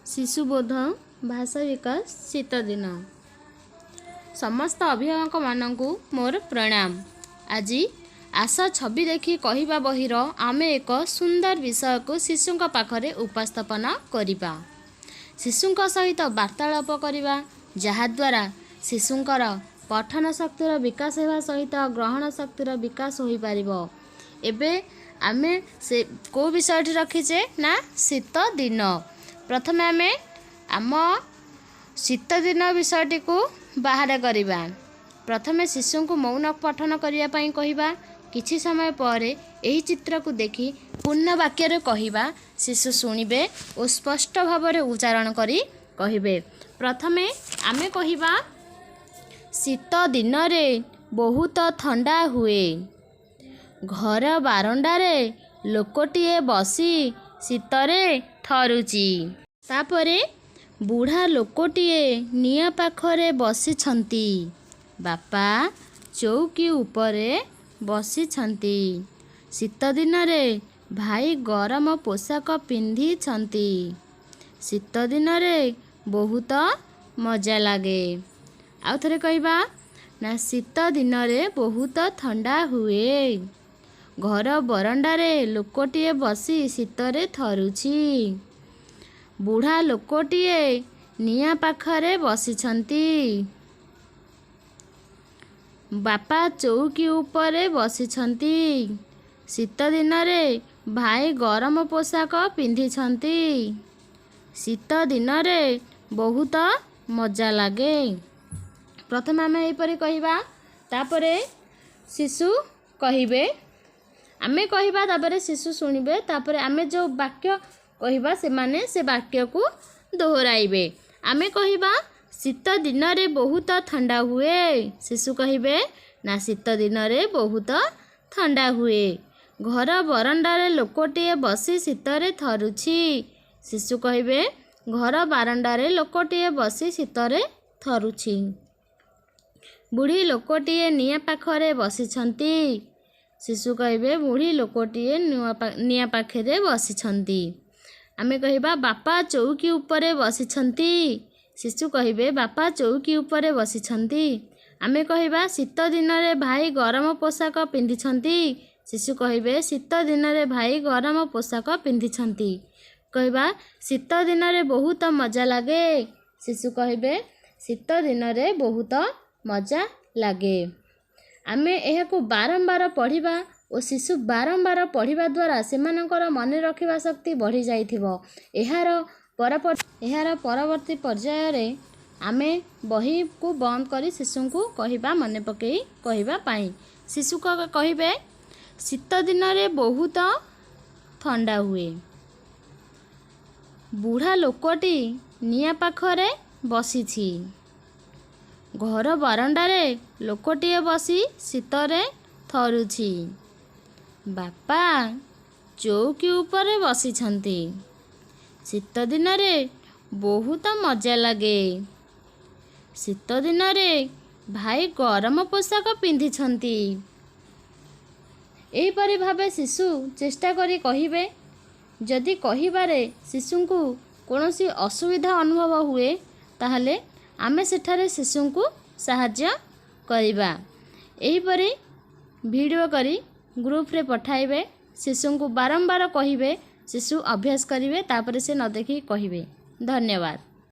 शिशुबोध भाषा विकास शीत दिन। समस्त अभिभावक मानकु मोर प्रणाम। आज आस छवि देखि कहवा बहिर आमे एक सुंदर विषय को शिशुंक पाखरे उपस्थापन करिबा। शिशुंक सहित वार्तालाप करिबा, जहाद्वारा शिशुंकर पठन शक्तिर विकास हेबा सहित ग्रहण शक्तिर विकास होई पारिबो। एबे आमे से को विषय रखीचे ना शीत दिन। प्रथमे आमे आम शीत दिन विषयटी को बाहर करिबा। प्रथमे शिशु को मौन पठन करिया पई कहिबा। किछि समय पर एही चित्र को देखि पूर्ण वाक्य रे कहिबा। शिशु सुनिबे और स्पष्ट भाव रे उच्चारण करी कहिबे। प्रथमे आमे कहिबा, शीत दिन रे बहुत ठंडा हुए। घर बारंडा रे लोकटिए बसी शीतरे थरुची। तापरे बुढ़ा लोकटिए निया पाखरे बसिछंती। बापा चौकी उपरे बसिछंती। शीत दिन रे भाई गरम पोशाक पिंधिछंती। शीत दिन रे बहुत मजा लागे। आउ थरे कहबा ना, शीत दिन रे बहुत ठंडा हुए। घर बरंडा रे लोकटिए बसी शीतरे थरुची। बुढ़ा लोकटिए निया पाखरे बसिछंती। बापा चौकी उपरे बसिछंती। शीत दिन रे भाई गरम पोशाक पिंधिछंती। शीत दिन रे बहुत मजा लागे। प्रथम आमे एपरि कहिबा, तापरे शिशु कहिबे। आमे कहिबा तापरे शिशु सुनिबे। तापरे आमे जो वाक्य कहिबा से माने से वाक्य को दोहराइबे। आमे कहिबा, शीत दिन रे बहुत ठंडा हुए। शिशु कहिबे ना, शीत दिन रे बहुत ठंडा हुए। घर बरंडा रे लोकटिए बसी शीतरे थरुची। शिशु कहिबे, घर बारंडा रे लोकटिए बसी शीतरे थरुची। बुढ़ी लोकटिए निया पाखरे बसिछंती। शिशु कहिबे, बुढ़ी लोकटिए निया पाखरे बसिछंती। आमे कहिबा, बापा चौकी उपरे बसिछंती। शिशु कहिबे, बापा चौकी उपरे बसिछंती। आमे कहिबा, शीत दिन रे भाई गरम पोशाक पिंधिछंती। शिशु कहिबे, शीत दिन रे भाई गरम पोशाक पिंधिछंती। कहिबा, शीत दिन रे बहुत मजा लागे। शिशु कहिबे, शीत दिन रे बहुत मजा लागे। आमे एहाकु बारंबार पढ़िबा और शिशु बारंबार पढ़िबा द्वारा सेमानकर मन रखिबा शक्ति बढ़ी जाइथिबो। एहार परवर्ती पर्याय रे आमे बही को बंद करी शिशु को कहिबा, मन पकई कहिबा पाई। शिशु को कहिबे, शीत दिन रे बहुत ठंडा हुए। बुढ़ा लोकटी निया पाखरे बसिछि। घर बारंडा रे लोकटिए बसी शीतरे थरुछि। बापा चौकी उपरे बसिछंती। शीत दिन रे बहुत मजा लागे। शीत दिन रे भाई गरम पोशाक पिंधिछंती। एहिपरि भावे शिशु चेष्टा करी कहिबे। जदि कहिबारे शिशु को कोनोसी असुविधा अनुभव हुए, ताहले आमे सेठारे शिशु को सहाय्य करिबा। एहिपरि वीडियो करी ग्रुप रे पठाइबे। शिशु को बारंबार कहिबे। शिशु अभ्यास करिवे, तापर से न देखि कहिबे। धन्यवाद।